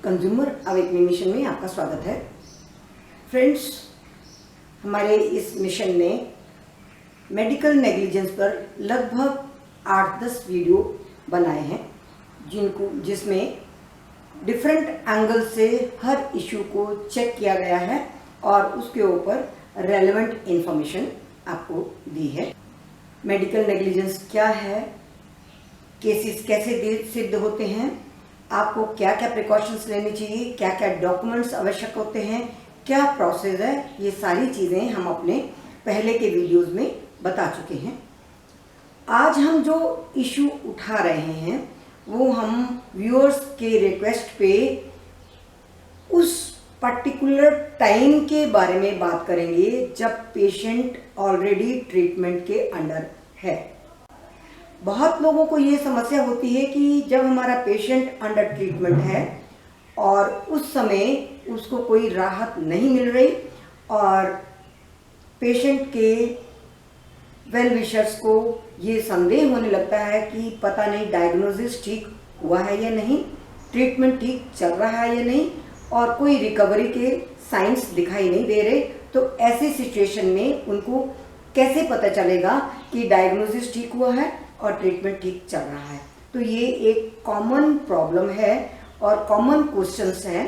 Consumer awakening mission में आपका स्वागत है। फ्रेंड्स, हमारे इस मिशन ने मेडिकल नेग्लिजेंस पर लगभग 8-10 वीडियो बनाए हैं, जिसमें डिफरेंट एंगल से हर इशू को चेक किया गया है और उसके ऊपर रेलेवेंट इंफॉर्मेशन आपको दी है। मेडिकल नेग्लिजेंस क्या है, केसेस कैसे सिद्ध होते हैं, आपको क्या क्या प्रिकॉशंस लेने चाहिए, क्या क्या डॉक्यूमेंट्स आवश्यक होते हैं, क्या प्रोसेस है, ये सारी चीज़ें हम अपने पहले के वीडियोस में बता चुके हैं। आज हम जो इशू उठा रहे हैं वो हम व्यूअर्स के रिक्वेस्ट पे उस पर्टिकुलर टाइम के बारे में बात करेंगे जब पेशेंट ऑलरेडी ट्रीटमेंट के अंडर है। बहुत लोगों को ये समस्या होती है कि जब हमारा पेशेंट अंडर ट्रीटमेंट है और उस समय उसको कोई राहत नहीं मिल रही और पेशेंट के वेल विशर्स को ये संदेह होने लगता है कि पता नहीं डायग्नोसिस ठीक हुआ है या नहीं, ट्रीटमेंट ठीक चल रहा है या नहीं और कोई रिकवरी के साइंस दिखाई नहीं दे रहे, तो ऐसी सिचुएशन में उनको कैसे पता चलेगा कि डायग्नोसिस ठीक हुआ है और ट्रीटमेंट ठीक चल रहा है। तो ये एक कॉमन प्रॉब्लम है और कॉमन क्वेश्चंस हैं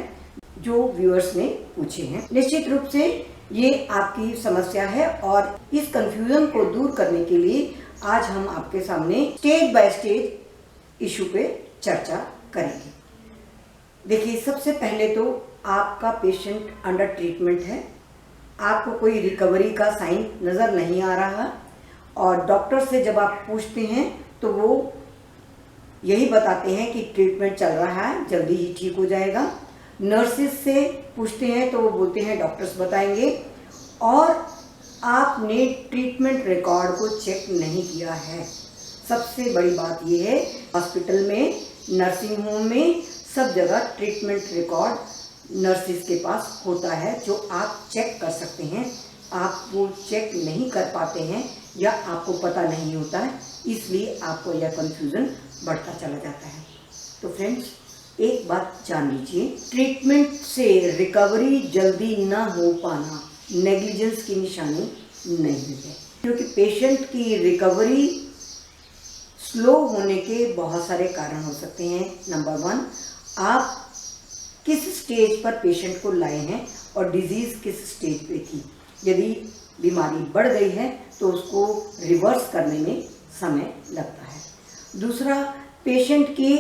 जो व्यूअर्स ने पूछे हैं। निश्चित रूप से ये आपकी समस्या है और इस कंफ्यूजन को दूर करने के लिए आज हम आपके सामने स्टेज बाय स्टेज इशू पे चर्चा करेंगे। देखिए, सबसे पहले तो आपका पेशेंट अंडर ट्रीटमेंट है, आपको कोई रिकवरी का साइन नज़र नहीं आ रहा और डॉक्टर से जब आप पूछते हैं तो वो यही बताते हैं कि ट्रीटमेंट चल रहा है, जल्दी ही ठीक हो जाएगा। नर्सिस से पूछते हैं तो वो बोलते हैं डॉक्टर्स बताएंगे, और आपने ट्रीटमेंट रिकॉर्ड को चेक नहीं किया है। सबसे बड़ी बात ये है, हॉस्पिटल में, नर्सिंग होम में, सब जगह ट्रीटमेंट रिकॉर्ड नर्सिस के पास होता है जो आप चेक कर सकते हैं। आप वो चेक नहीं कर पाते हैं या आपको पता नहीं होता है, इसलिए आपको यह कंफ्यूजन बढ़ता चला जाता है। तो फ्रेंड्स, एक बात जान लीजिए, ट्रीटमेंट से रिकवरी जल्दी ना हो पाना नेग्लिजेंस की निशानी नहीं है, क्योंकि पेशेंट की रिकवरी स्लो होने के बहुत सारे कारण हो सकते हैं। नंबर 1, आप किस स्टेज पर पेशेंट को लाए हैं और डिजीज़ किस स्टेज पे थी। यदि बीमारी बढ़ गई है तो उसको रिवर्स करने में समय लगता है। दूसरा, पेशेंट की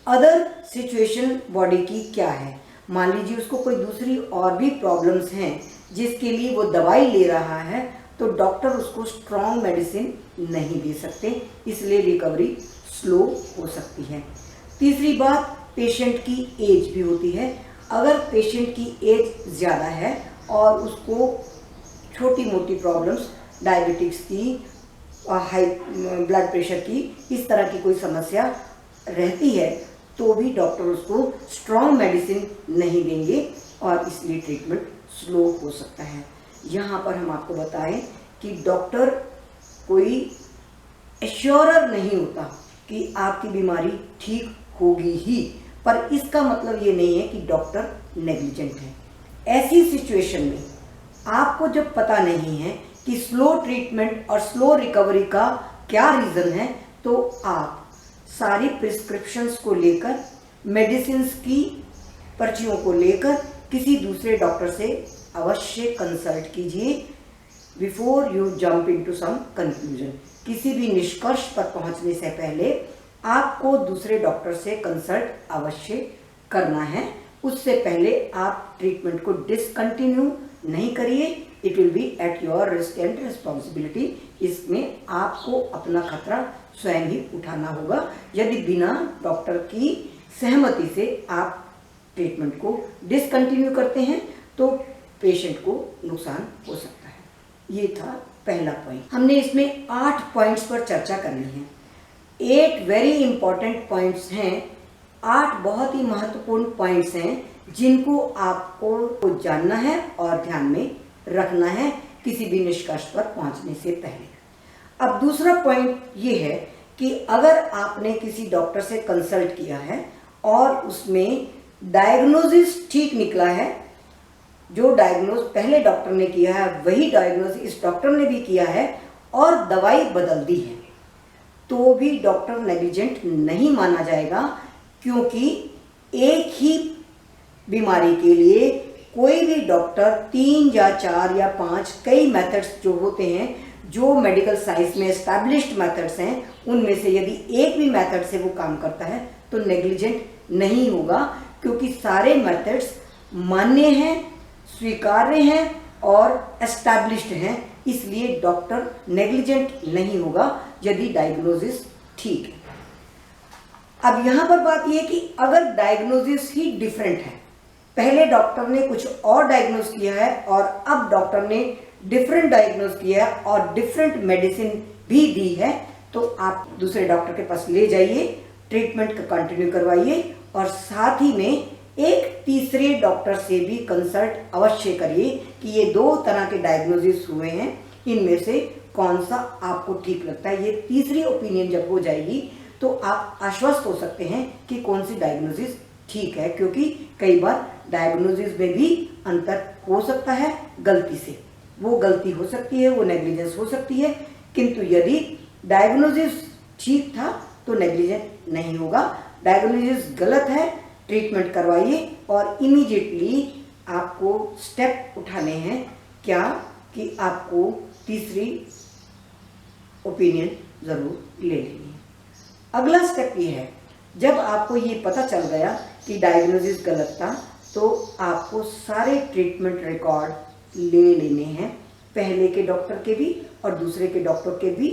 अदर सिचुएशन बॉडी की क्या है। मान लीजिए उसको कोई दूसरी और भी प्रॉब्लम्स हैं जिसके लिए वो दवाई ले रहा है, तो डॉक्टर उसको स्ट्रॉन्ग मेडिसिन नहीं दे सकते, इसलिए रिकवरी स्लो हो सकती है। तीसरी बात, पेशेंट की एज भी होती है। अगर पेशेंट की एज ज़्यादा है और उसको छोटी मोटी प्रॉब्लम्स, डायबिटिक्स की, हाई ब्लड प्रेशर की, इस तरह की कोई समस्या रहती है, तो भी डॉक्टर उसको स्ट्रॉन्ग मेडिसिन नहीं देंगे और इसलिए ट्रीटमेंट स्लो हो सकता है। यहाँ पर हम आपको बताएं कि डॉक्टर कोई एश्योरर नहीं होता कि आपकी बीमारी ठीक होगी ही, पर इसका मतलब ये नहीं है कि डॉक्टर नेग्लिजेंट है। ऐसी सिचुएशन में आपको जब पता नहीं है कि स्लो ट्रीटमेंट और स्लो रिकवरी का क्या रीज़न है, तो आप सारी प्रिस्क्रिप्शंस को लेकर, मेडिसिन्स की पर्चियों को लेकर किसी दूसरे डॉक्टर से अवश्य कंसल्ट कीजिए before you jump into some conclusion. किसी भी निष्कर्ष पर पहुंचने से पहले आपको दूसरे डॉक्टर से कंसल्ट अवश्य करना है। उससे पहले आप ट्रीटमेंट को डिसकंटिन्यू नहीं करिए। It will be at your risk and responsibility. इसमें आपको अपना खतरा स्वयं ही उठाना होगा। यदि बिना डॉक्टर की सहमति से आप ट्रीटमेंट को डिसकंटिन्यू करते हैं तो पेशेंट को नुकसान हो सकता है। ये था पहला पॉइंट। हमने इसमें 8 पॉइंट्स पर चर्चा करनी है। 8 वेरी इंपॉर्टेंट पॉइंट्स हैं, 8 बहुत ही महत्वपूर्ण पॉइंट्स हैं जिनको आपको जानना है और ध्यान में रखना है किसी भी निष्कर्ष पर पहुंचने से पहले। अब दूसरा पॉइंट ये है कि अगर आपने किसी डॉक्टर से कंसल्ट किया है और उसमें डायग्नोसिस ठीक निकला है, जो डायग्नोज पहले डॉक्टर ने किया है वही डायग्नोज इस डॉक्टर ने भी किया है और दवाई बदल दी है, तो भी डॉक्टर नेग्लिजेंट नहीं माना जाएगा, क्योंकि एक ही बीमारी के लिए कोई भी डॉक्टर 3 या 4 या 5 कई मेथड्स जो होते हैं, जो मेडिकल साइंस में एस्टैब्लिश्ड मेथड्स हैं, उनमें से यदि एक भी मेथड से वो काम करता है तो नेग्लिजेंट नहीं होगा, क्योंकि सारे मेथड्स मान्य हैं, स्वीकार्य हैं और एस्टैब्लिश्ड हैं। इसलिए डॉक्टर नेग्लिजेंट नहीं होगा यदि डायग्नोसिस ठीक है। अब यहाँ पर बात यह कि अगर डायग्नोसिस ही डिफरेंट है, पहले डॉक्टर ने कुछ और डायग्नोज किया है और अब डॉक्टर ने डिफरेंट डायग्नोज किया है और डिफरेंट मेडिसिन भी दी है, तो आप दूसरे डॉक्टर के पास ले जाइए, ट्रीटमेंट का कंटिन्यू करवाइए और साथ ही में एक तीसरे डॉक्टर से भी कंसल्ट अवश्य करिए कि ये 2 तरह के डायग्नोसिस हुए हैं, इनमें से कौन सा आपको ठीक लगता है। ये तीसरी ओपिनियन जब हो जाएगी तो आप आश्वस्त हो सकते हैं कि कौन सी डायग्नोसिस ठीक है, क्योंकि कई बार डायग्नोसिस में भी अंतर हो सकता है गलती से, वो गलती हो सकती है, वो नेग्लिजेंस हो सकती है, किंतु यदि डायग्नोसिस ठीक था तो नेग्लिजेंट नहीं होगा। डायग्नोसिस गलत है, ट्रीटमेंट करवाइए और इमीडिएटली आपको स्टेप उठाने हैं, क्या कि आपको तीसरी ओपिनियन ज़रूर ले लेनी है। अगला स्टेप ये है, जब आपको ये पता चल गया कि डायग्नोसिस गलत था, तो आपको सारे ट्रीटमेंट रिकॉर्ड ले लेने हैं, पहले के डॉक्टर के भी और दूसरे के डॉक्टर के भी।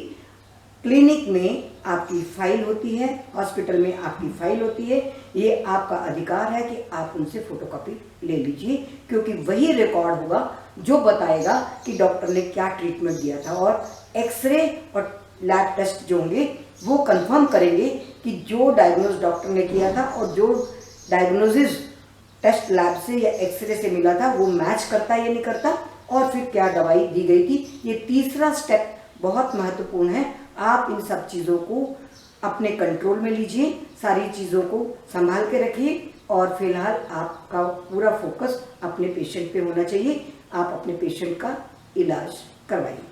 क्लिनिक में आपकी फाइल होती है, हॉस्पिटल में आपकी फाइल होती है, ये आपका अधिकार है कि आप उनसे फोटोकॉपी ले लीजिए, क्योंकि वही रिकॉर्ड होगा जो बताएगा कि डॉक्टर ने क्या ट्रीटमेंट दिया था। और एक्सरे और लैब टेस्ट जो होंगे वो कंफर्म करेंगे कि जो डायग्नोज डॉक्टर ने किया था और जो डायग्नोसिस टेस्ट लैब से या एक्सरे से मिला था वो मैच करता है या नहीं करता, और फिर क्या दवाई दी गई थी। ये तीसरा स्टेप बहुत महत्वपूर्ण है। आप इन सब चीज़ों को अपने कंट्रोल में लीजिए, सारी चीज़ों को संभाल के रखिए और फिलहाल आपका पूरा फोकस अपने पेशेंट पे होना चाहिए। आप अपने पेशेंट का इलाज करवाइए।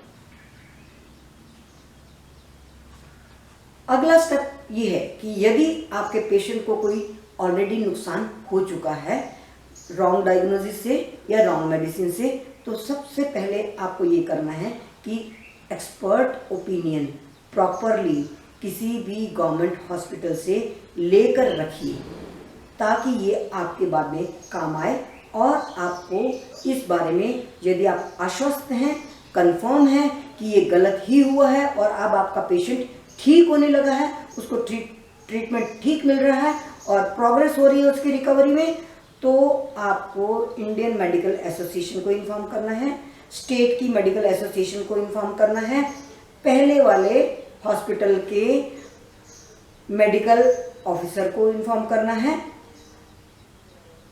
अगला स्टेप ये है कि यदि आपके पेशेंट को कोई ऑलरेडी नुकसान हो चुका है रॉन्ग डायग्नोसिस से या रॉन्ग मेडिसिन से, तो सबसे पहले आपको ये करना है कि एक्सपर्ट ओपिनियन प्रॉपरली किसी भी गवर्नमेंट हॉस्पिटल से लेकर रखिए, ताकि ये आपके बाद में काम आए और आपको इस बारे में यदि आप आश्वस्त हैं, कंफर्म है कि ये गलत ही हुआ है और अब आपका पेशेंट ठीक होने लगा है, उसको ट्रीटमेंट ठीक मिल रहा है और प्रोग्रेस हो रही है उसकी रिकवरी में, तो आपको इंडियन मेडिकल एसोसिएशन को इन्फॉर्म करना है, स्टेट की मेडिकल एसोसिएशन को इन्फॉर्म करना है, पहले वाले हॉस्पिटल के मेडिकल ऑफिसर को इन्फॉर्म करना है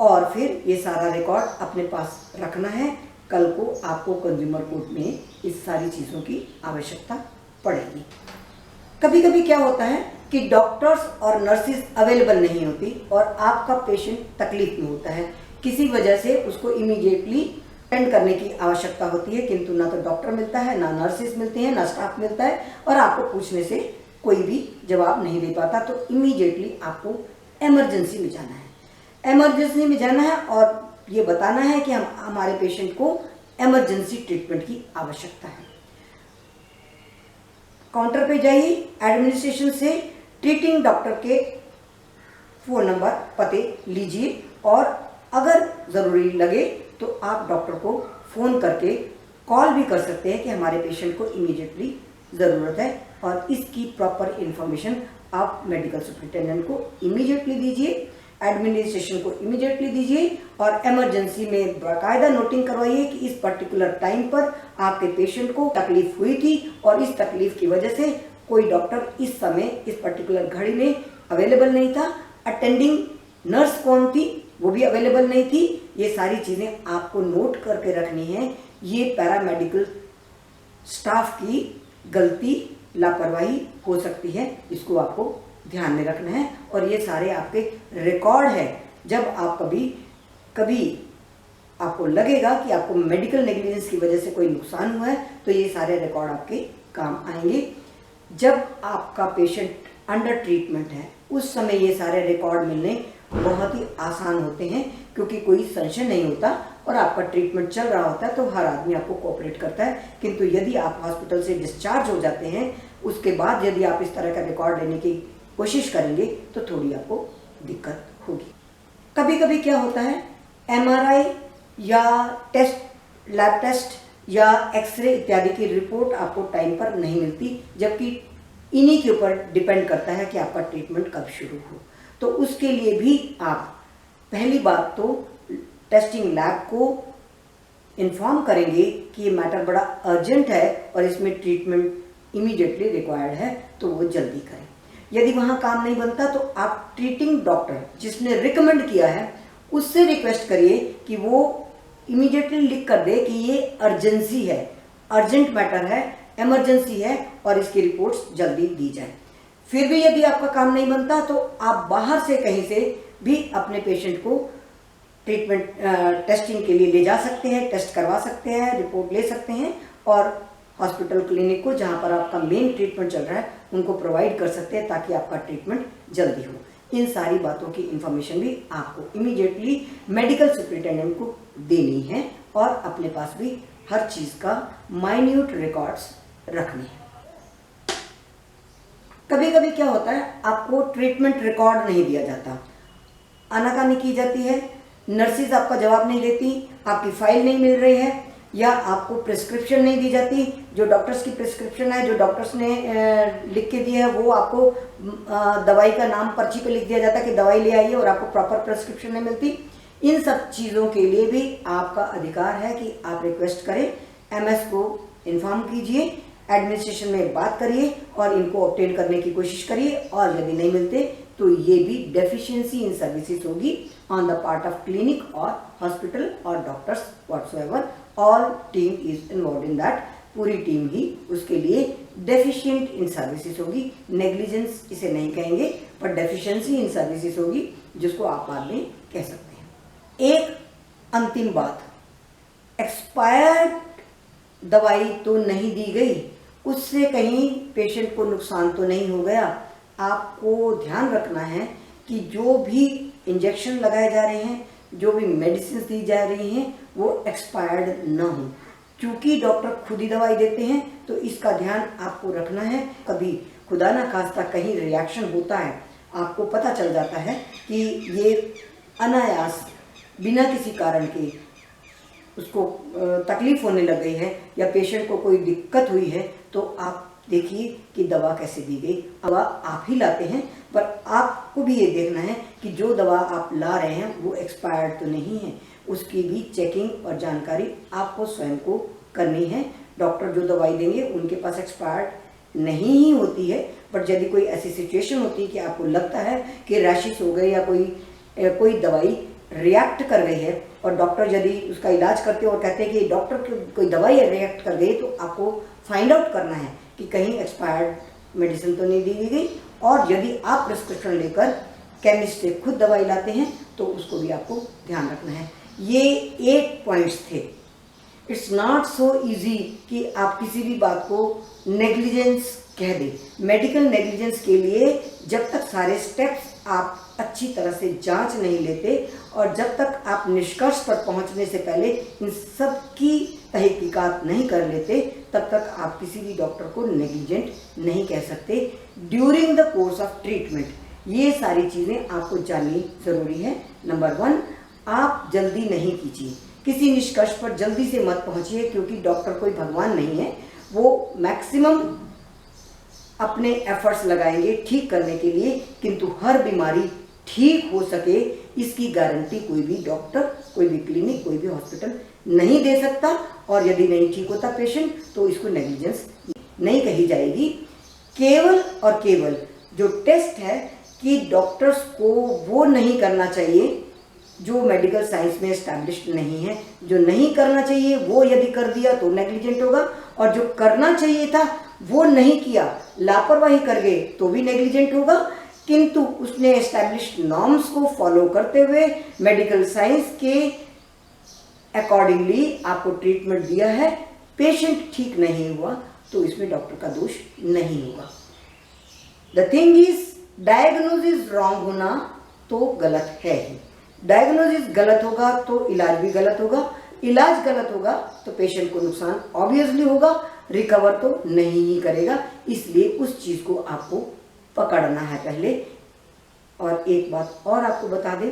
और फिर ये सारा रिकॉर्ड अपने पास रखना है। कल को आपको कंज्यूमर कोर्ट में इस सारी चीज़ों की आवश्यकता पड़ेगी। कभी कभी क्या होता है कि डॉक्टर्स और नर्सिस अवेलेबल नहीं होती और आपका पेशेंट तकलीफ में होता है, किसी वजह से उसको इमीडिएटली अटेंड करने की आवश्यकता होती है, किंतु ना तो डॉक्टर मिलता है, ना नर्सिस मिलती है, ना स्टाफ मिलता है और आपको पूछने से कोई भी जवाब नहीं दे पाता। तो इमीडिएटली आपको एमरजेंसी में जाना है, एमरजेंसी में जाना है और ये बताना है कि हमारे पेशेंट को एमरजेंसी ट्रीटमेंट की आवश्यकता है। काउंटर पे जाइए, एडमिनिस्ट्रेशन से ट्रीटिंग डॉक्टर के फ़ोन नंबर पते लीजिए और अगर ज़रूरी लगे तो आप डॉक्टर को फ़ोन करके कॉल भी कर सकते हैं कि हमारे पेशेंट को इमीडिएटली ज़रूरत है, और इसकी प्रॉपर इन्फॉर्मेशन आप मेडिकल सुपरिटेंडेंट को इमीडिएटली दीजिए, एडमिनिस्ट्रेशन को इमीडिएटली दीजिए और इमरजेंसी में बाकायदा नोटिंग करवाइए कि इस पर्टिकुलर टाइम पर आपके पेशेंट को तकलीफ हुई थी और इस तकलीफ की वजह से कोई डॉक्टर इस समय इस पर्टिकुलर घड़ी में अवेलेबल नहीं था, अटेंडिंग नर्स कौन थी वो भी अवेलेबल नहीं थी। ये सारी चीज़ें आपको नोट करके रखनी है। ये पैरामेडिकल स्टाफ की गलती लापरवाही हो सकती है, इसको आपको ध्यान में रखना है और ये सारे आपके रिकॉर्ड है जब आप कभी आपको लगेगा कि आपको मेडिकल नेग्लिजेंस की वजह से कोई नुकसान हुआ है तो ये सारे रिकॉर्ड आपके काम आएंगे। जब आपका पेशेंट अंडर ट्रीटमेंट है उस समय ये सारे रिकॉर्ड मिलने बहुत ही आसान होते हैं, क्योंकि कोई संशय नहीं होता और आपका ट्रीटमेंट चल रहा होता है तो हर आदमी आपको कोऑपरेट करता है। किंतु यदि आप हॉस्पिटल से डिस्चार्ज हो जाते हैं उसके बाद यदि आप इस तरह का रिकॉर्ड लेने की कोशिश करेंगे तो थोड़ी आपको दिक्कत होगी। कभी कभी क्या होता है, MRI या लैब टेस्ट या एक्सरे इत्यादि की रिपोर्ट आपको टाइम पर नहीं मिलती, जबकि इन्हीं के ऊपर डिपेंड करता है कि आपका ट्रीटमेंट कब शुरू हो। तो उसके लिए भी आप पहली बात तो टेस्टिंग लैब को इन्फॉर्म करेंगे कि ये मैटर बड़ा अर्जेंट है और इसमें ट्रीटमेंट इमीडिएटली रिक्वायर्ड है, तो वो जल्दी करें। यदि वहाँ काम नहीं बनता तो आप ट्रीटिंग डॉक्टर जिसने रिकमेंड किया है उससे रिक्वेस्ट करिए कि वो इमीडिएटली लिख कर दे कि ये अर्जेंसी है, अर्जेंट मैटर है, इमरजेंसी है और इसकी रिपोर्ट्स जल्दी दी जाए। फिर भी यदि आपका काम नहीं बनता तो आप बाहर से कहीं से भी अपने पेशेंट को ट्रीटमेंट टेस्टिंग के लिए ले जा सकते हैं, टेस्ट करवा सकते हैं, रिपोर्ट ले सकते हैं और हॉस्पिटल क्लिनिक को जहां पर आपका मेन ट्रीटमेंट चल रहा है उनको प्रोवाइड कर सकते हैं ताकि आपका ट्रीटमेंट जल्दी हो। इन सारी बातों की इंफॉर्मेशन भी आपको इमीडिएटली मेडिकल सुपरिटेंडेंट को देनी है और अपने पास भी हर चीज़ का माइन्यूट रिकॉर्ड्स रखने हैं। कभी कभी क्या होता है, आपको ट्रीटमेंट रिकॉर्ड नहीं दिया जाता, आनाकानी की जाती है, नर्सिस आपका जवाब नहीं देती, आपकी फाइल नहीं मिल रही है या आपको प्रिस्क्रिप्शन नहीं दी जाती। जो डॉक्टर्स की प्रिस्क्रिप्शन है, जो डॉक्टर्स ने लिख के दी है, वो आपको दवाई का नाम पर्ची पे लिख दिया जाता है कि दवाई ले आइए और आपको प्रॉपर प्रिस्क्रिप्शन नहीं मिलती। इन सब चीज़ों के लिए भी आपका अधिकार है कि आप रिक्वेस्ट करें, MS को इन्फॉर्म कीजिए, एडमिनिस्ट्रेशन में बात करिए और इनको ऑब्टेन करने की कोशिश करिए। और यदि नहीं मिलते तो ये भी डेफिशिएंसी इन सर्विसेज होगी on the part of clinic और हॉस्पिटल और doctors whatsoever, all team is involve in that. पूरी टीम ही उसके लिए डेफिशिएंट इन सर्विसेज होगी। नेग्लिजेंस इसे नहीं कहेंगे पर डेफिशिएंसी इन सर्विसेज होगी, जिसको आप बाद में कह सकते हैं। एक अंतिम बात, एक्सपायर्ड दवाई तो नहीं दी गई, उससे कहीं पेशेंट को नुकसान तो नहीं हो गया। आपको ध्यान रखना है कि जो भी इंजेक्शन लगाए जा रहे हैं, जो भी मेडिसिन दी जा रही हैं, वो एक्सपायर्ड ना हो। क्योंकि डॉक्टर खुद ही दवाई देते हैं तो इसका ध्यान आपको रखना है। कभी खुदा ना खास्ता कहीं रिएक्शन होता है, आपको पता चल जाता है कि ये अनायास बिना किसी कारण के उसको तकलीफ होने लग गई है या पेशेंट को कोई दिक्कत हुई है, तो आप देखिए कि दवा कैसे दी गई। दवा आप ही लाते हैं, पर आपको भी ये देखना है कि जो दवा आप ला रहे हैं वो एक्सपायर्ड तो नहीं है। उसकी भी चेकिंग और जानकारी आपको स्वयं को करनी है। डॉक्टर जो दवाई देंगे उनके पास एक्सपायर्ड नहीं ही होती है, पर यदि कोई ऐसी सिचुएशन होती है कि आपको लगता है कि रैशेस हो गए या कोई दवाई रिएक्ट कर गई है और डॉक्टर यदि उसका इलाज करते और कहते हैं कि डॉक्टर कोई दवाई रिएक्ट कर गई, तो आपको फाइंड आउट करना है कि कहीं एक्सपायर्ड मेडिसिन तो नहीं दी गई। और यदि आप प्रिस्क्रिप्शन लेकर केमिस्ट से खुद दवाई लाते हैं तो उसको भी आपको ध्यान रखना है। ये 8 पॉइंट्स थे। इट्स नॉट सो इजी कि आप किसी भी बात को नेग्लिजेंस कह दें। मेडिकल नेग्लिजेंस के लिए जब तक सारे स्टेप्स आप अच्छी तरह से जांच नहीं लेते और जब तक आप निष्कर्ष पर पहुंचने से पहले इन सब की तहकीकात नहीं कर लेते, तब तक आप किसी भी डॉक्टर को नेग्लिजेंट नहीं कह सकते। During the course of treatment ये सारी चीज़ें आपको जाननी ज़रूरी है। नंबर 1, आप जल्दी नहीं कीजिए, किसी निष्कर्ष पर जल्दी से मत पहुंचिए, क्योंकि डॉक्टर कोई भगवान नहीं है। वो मैक्सिमम अपने एफर्ट्स लगाएंगे ठीक करने के लिए, किंतु हर बीमारी ठीक हो सके इसकी गारंटी कोई भी डॉक्टर, कोई भी क्लिनिक, कोई भी हॉस्पिटल नहीं दे सकता। और यदि नहीं ठीक होता पेशेंट तो इसको नेग्लिजेंस नहीं कही जाएगी। केवल और केवल जो टेस्ट है कि डॉक्टर्स को वो नहीं करना चाहिए जो मेडिकल साइंस में एस्टैब्लिश्ड नहीं है। जो नहीं करना चाहिए वो यदि कर दिया तो नेग्लिजेंट होगा, और जो करना चाहिए था वो नहीं किया, लापरवाही कर गए तो भी नेग्लिजेंट होगा। किंतु उसने एस्टैब्लिश्ड नॉर्म्स को फॉलो करते हुए मेडिकल साइंस के अकॉर्डिंगली आपको ट्रीटमेंट दिया है, पेशेंट ठीक नहीं हुआ, तो इसमें डॉक्टर का दोष नहीं होगा। The thing is diagnosis wrong होना तो गलत है ही। डायग्नोसिस गलत होगा तो इलाज भी गलत होगा, इलाज गलत होगा तो पेशेंट को नुकसान ऑब्वियसली होगा, रिकवर तो नहीं ही करेगा। इसलिए उस चीज को आपको पकड़ना है पहले। और एक बात और आपको बता दें,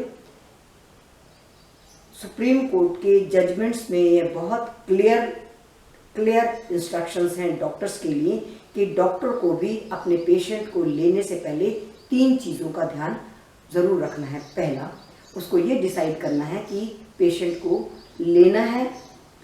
सुप्रीम कोर्ट के जजमेंट्स में ये बहुत क्लियर इंस्ट्रक्शंस हैं डॉक्टर्स के लिए कि डॉक्टर को भी अपने पेशेंट को लेने से पहले 3 चीज़ों का ध्यान ज़रूर रखना है। पहला, उसको ये डिसाइड करना है कि पेशेंट को लेना है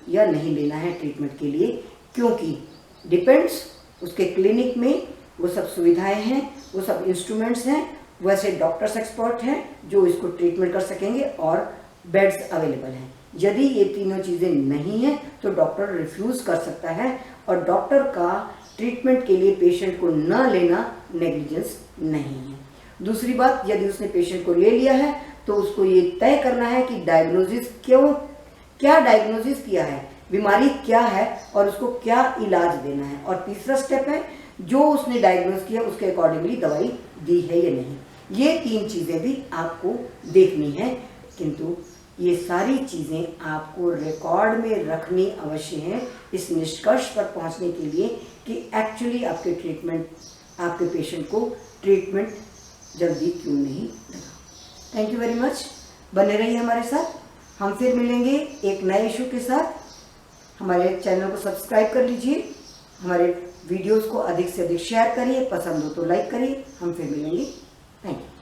या नहीं लेना है ट्रीटमेंट के लिए, क्योंकि डिपेंड्स उसके क्लिनिक में वो सब सुविधाएं हैं, वो सब इंस्ट्रूमेंट्स हैं, वैसे डॉक्टर्स एक्सपर्ट हैं जो इसको ट्रीटमेंट कर सकेंगे और बेड्स अवेलेबल हैं। यदि ये तीनों चीज़ें नहीं हैं तो डॉक्टर रिफ्यूज़ कर सकता है, और डॉक्टर का ट्रीटमेंट के लिए पेशेंट को न लेना नेग्लिजेंस नहीं है। दूसरी बात, यदि उसने पेशेंट को ले लिया है तो उसको ये तय करना है कि डायग्नोसिस क्या डायग्नोसिस किया है, बीमारी क्या है और उसको क्या इलाज देना है। और तीसरा स्टेप है, जो उसने डायग्नोस किया उसके अकॉर्डिंगली दवाई दी है या नहीं। ये 3 चीज़ें भी आपको देखनी है, किंतु ये सारी चीज़ें आपको रिकॉर्ड में रखनी अवश्य है इस निष्कर्ष पर पहुंचने के लिए कि एक्चुअली आपके पेशेंट को ट्रीटमेंट जल्दी क्यों नहीं लगा। Thank you very much. बने रहिए हमारे साथ, हम फिर मिलेंगे एक नए इशू के साथ। हमारे चैनल को सब्सक्राइब कर लीजिए, हमारे वीडियोस को अधिक से अधिक शेयर करिए, पसंद हो तो लाइक करिए। हम फिर मिलेंगे। Thank you.